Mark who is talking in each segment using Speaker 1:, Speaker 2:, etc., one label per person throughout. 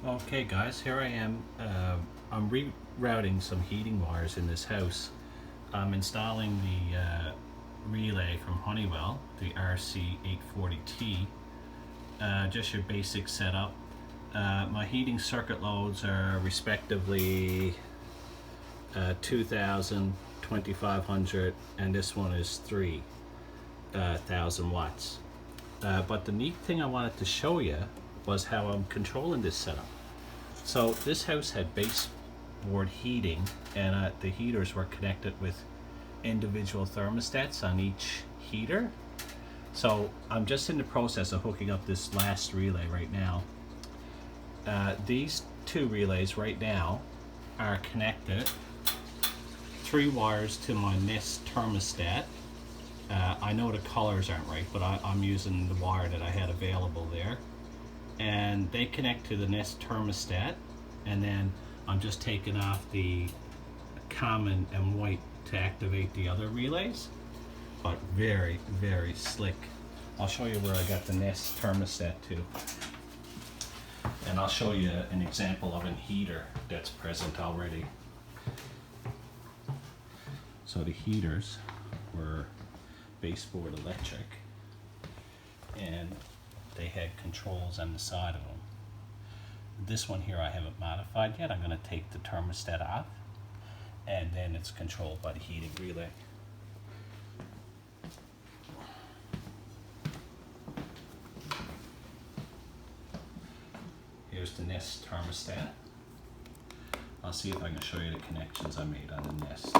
Speaker 1: Okay guys, here I am. I'm rerouting some heating wires in this house. I'm installing the relay from Honeywell, the RC840T. Just your basic setup. My heating circuit loads are respectively 2000, 2500, and this one is 3000 watts. But the neat thing I wanted to show you was how I'm controlling this setup. So this house had baseboard heating, and the heaters were connected with individual thermostats on each heater. So I'm just in the process of hooking up this last relay right now. These two relays right now are connected, 3 wires to my Nest thermostat. I know the colors aren't right, but I'm using the wire that I had available there. And they connect to the Nest thermostat, and then I'm just taking off the common and white to activate the other relays. But very, very slick. I'll show you where I got the Nest thermostat to. And I'll show you an example of a heater that's present already. So the heaters were baseboard electric, and they had controls on the side of them. This one here I haven't modified yet. I'm going to take the thermostat off, and then it's controlled by the heating relay. Here's the Nest thermostat. I'll see if I can show you the connections I made on the Nest.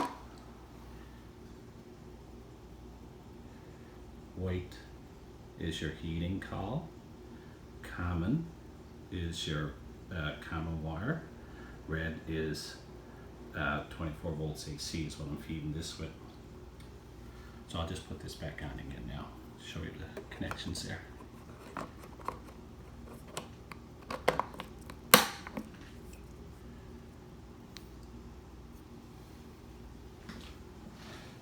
Speaker 1: White is your heating coil. Common is your common wire. Red is 24 volts AC is what I'm feeding this with. So I'll just put this back on again now. Show you the connections there.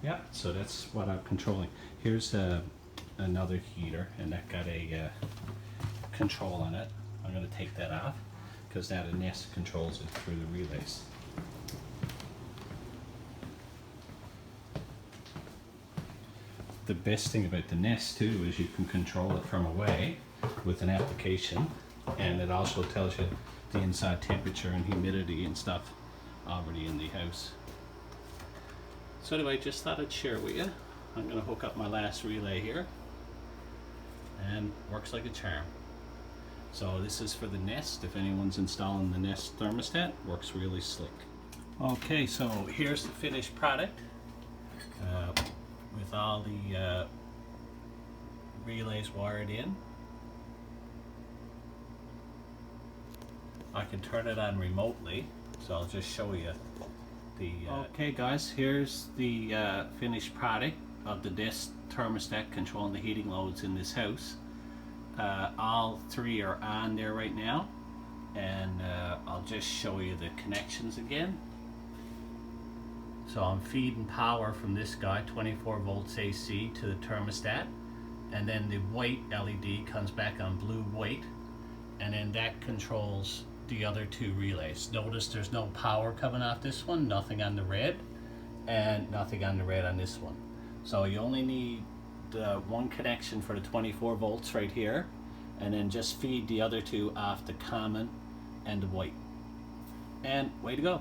Speaker 1: Yeah, so that's what I'm controlling. Here's another heater, and that got a control on it. I'm going to take that off because now the Nest controls it through the relays. The best thing about the Nest too is you can control it from away with an application, and it also tells you the inside temperature and humidity and stuff already in the house. So anyway, just thought I'd share with you. I'm going to hook up my last relay here, and works like a charm. So this is for the Nest. If anyone's installing the Nest thermostat, works really slick. Okay, so here's the finished product with all the relays wired in. I can turn it on remotely, so I'll just show you the okay guys, here's the finished product of the Nest thermostat controlling the heating loads in this house. All 3 are on there right now, and I'll just show you the connections again. So I'm feeding power from this guy, 24 volts AC, to the thermostat, and then the white LED comes back on blue white, and then that controls the other 2 relays. Notice there's no power coming off this one, nothing on the red, and nothing on the red on this one. So you only need one connection for the 24 volts right here, and then just feed the other 2 off the common and the white. And way to go.